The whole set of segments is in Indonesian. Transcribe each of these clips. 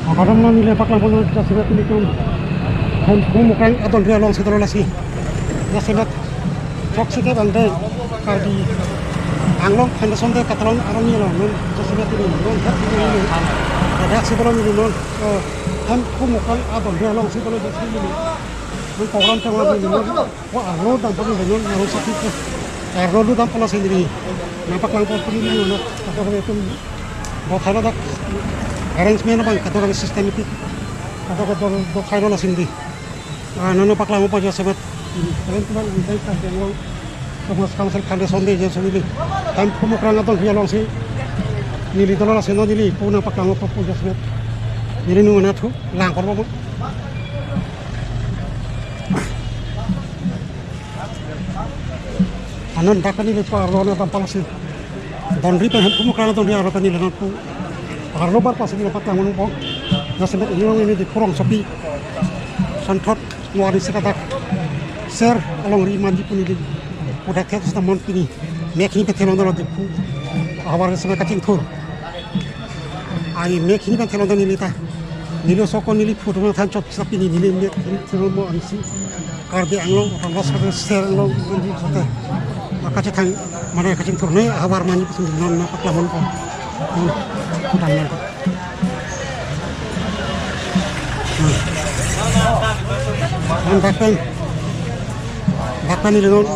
Kadang nang nilai paklang pun kita sebut ini tu, kan mukan atau dia long setelah lasi, ya sebut cok sikit bandai, kadi anglong Henderson deh katalong orang ni lah, non sebut ini, non tak ini, ada setelah ini non, kan mukan atau dia long setelah lasi ini, non program tengah ini non, wah anglong dan pun non harus sakit tu, anglong tu dan pola sendiri, nampak lang pun ini non, kata orang itu, buat hal ada arrangement apa kata orang sistematik kata do khairo la sindi nono pakla mo pa jo sabat kalian tuh nanti kan yang Thomas Council kan sonde je sini kan pemukran atau dia long si nili tolo la seno nili puna pakla mo pa jo sabat nili nu na thu lang kor mo anon dakani le pa ro na tampal si don ri pa pemukran atau dia ro pa nili no Harlo bar pas ini dapat langun pok, nasib ini di kurang sepi, santot luar di sekitar, ser along riman di puni di, udah terus teman pini, mek ini petelon dalam di pu, awal semua kacing tur, mek ini petelon dalam nilita, nilo sokon nili pu rumah tancot sepi nili mek ini telon mau arisi, karbi anglong, orang bos kerja ser anglong mandi sote, kacang mana kacing tur nih awal mandi pesan non napak langun pok. Bahkan ini non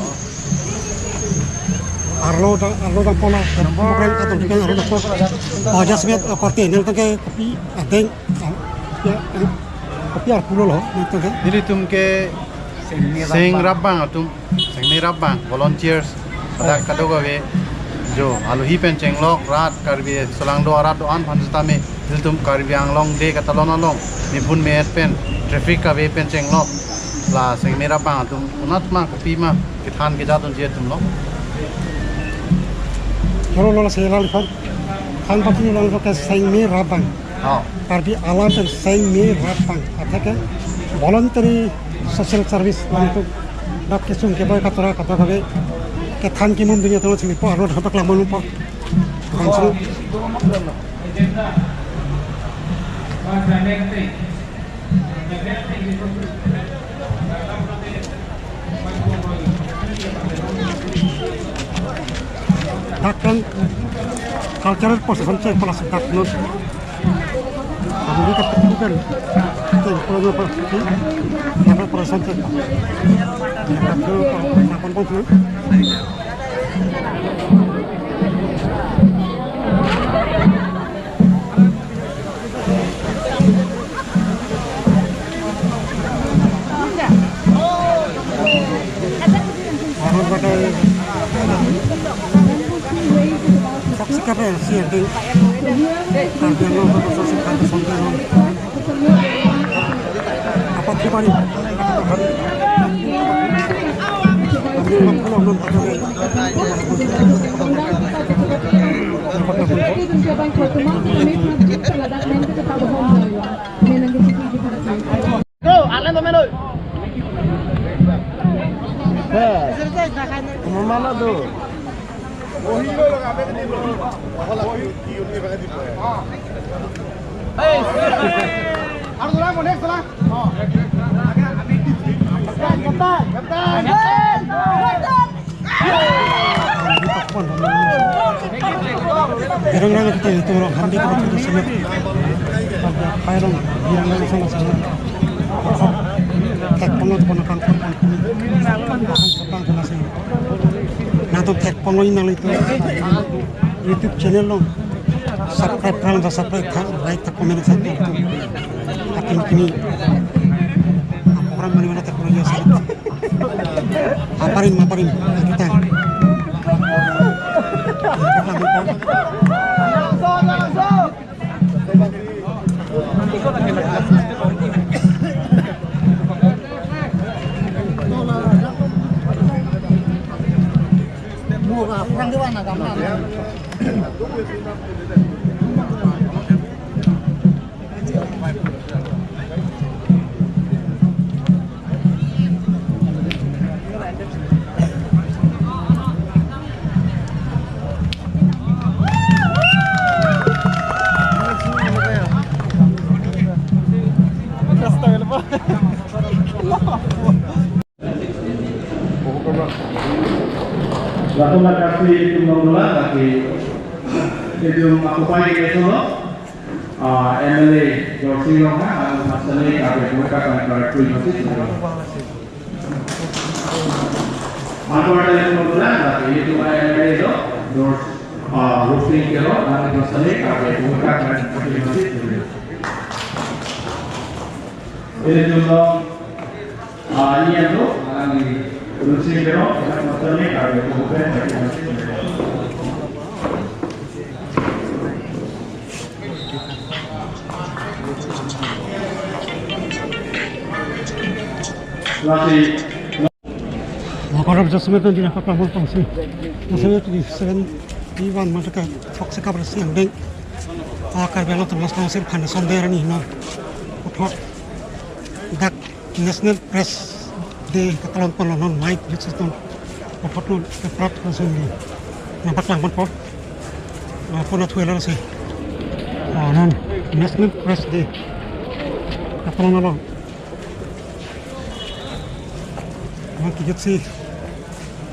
Arlo dan pola program atau juga Arlo dan pola aja sebut korte ini tentang kopi adeng kopi arpulo loh itu kan jadi tumke sing rabang volunteers pada kadogawe जो आलू ही पेन चेंगलोक रात करबी सलांग दो रात दो आन फंसता में दिल तुम करबी आंगलोंग दे कतलों आलोंग निपुन में एट पेन ट्रैफिक का वे पेन चेंगलोक ला सिंग मेरा पांग तुम उन्नत मां कपी मां किथान के जातुन जिये तुम लोग kalau lolos selang kan pasti lolos ke siang merah bang करबी आला pen siang merah bang apa ke voluntary social service untuk dak kesung ke boy kata kage ke than ki mum dunia tolo sini po aro dapat lamun po langsung takkan cultural possession cek pola sedak non ini ketukan itu kalau apa apa possession cek itu apa pun Siapa yang sih yang tarbian lo bersosial kantor sonde lo apa tiba ni mana tu Kadang-kadang kita itu orang handi kita itu sangat pada kairong kadang-kadang sama-sama tek pengol tu pernah kangkut kangkut nasi nato tek pengol ini itu YouTube channel lo subscribe kan like tak komen satu itu akan kini orang mana teknologi sangat maparin kita kurang di mana kamu? Terima kasih itu mengulang lagi itu aku pakai itu loh. MLA George Roha atau Masani kami mereka akan berkuih masih. Aku ada yang mengulang lagi itu MLA itu George Roofing Kero dan Masani kami mereka akan berkuih masih. Ini dulu ini yang tu Roofing Kero dan Masani kami berkuih masih. Masih Kalau adjustment di nak apa pun sih, maksudnya di 7 mereka fokus ke bersih yang deng, akar belakang terus konsep panas sondera ni no, uthok, dak national press di Catalan Polonon night justru uthok tu perat konsep ni, nampak lang pun pun tu elar sih, non national press di Catalan Polonon. Kijut sih,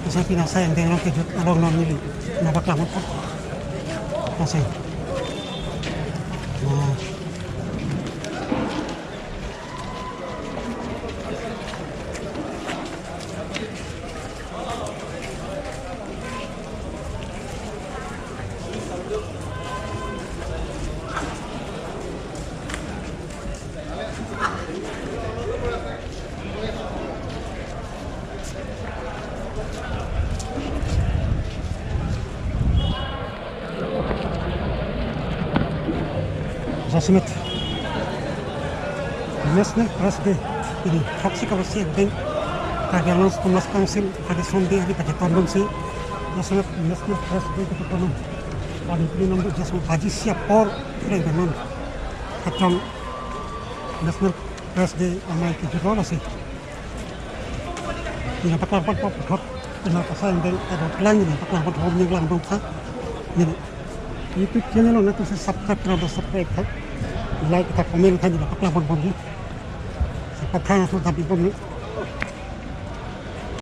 saya pinasa yang dengan kijut along non ini, nampak lama pun, masih. Sosmed national press day ini fraksi kawasan yang kagak Komnas Council pada sonde hari pada tahun sih sosmed national press day kita pernah paling pilih nombor jasmu haji siap por dengan kacang national press day amai kejuruan sih ini apa pop kenapa saya yang ada plan ini apa home yang langsung ini YouTube channel na to sa subscribe like ta comment tadi apa pun pun sa pathan so tapi pun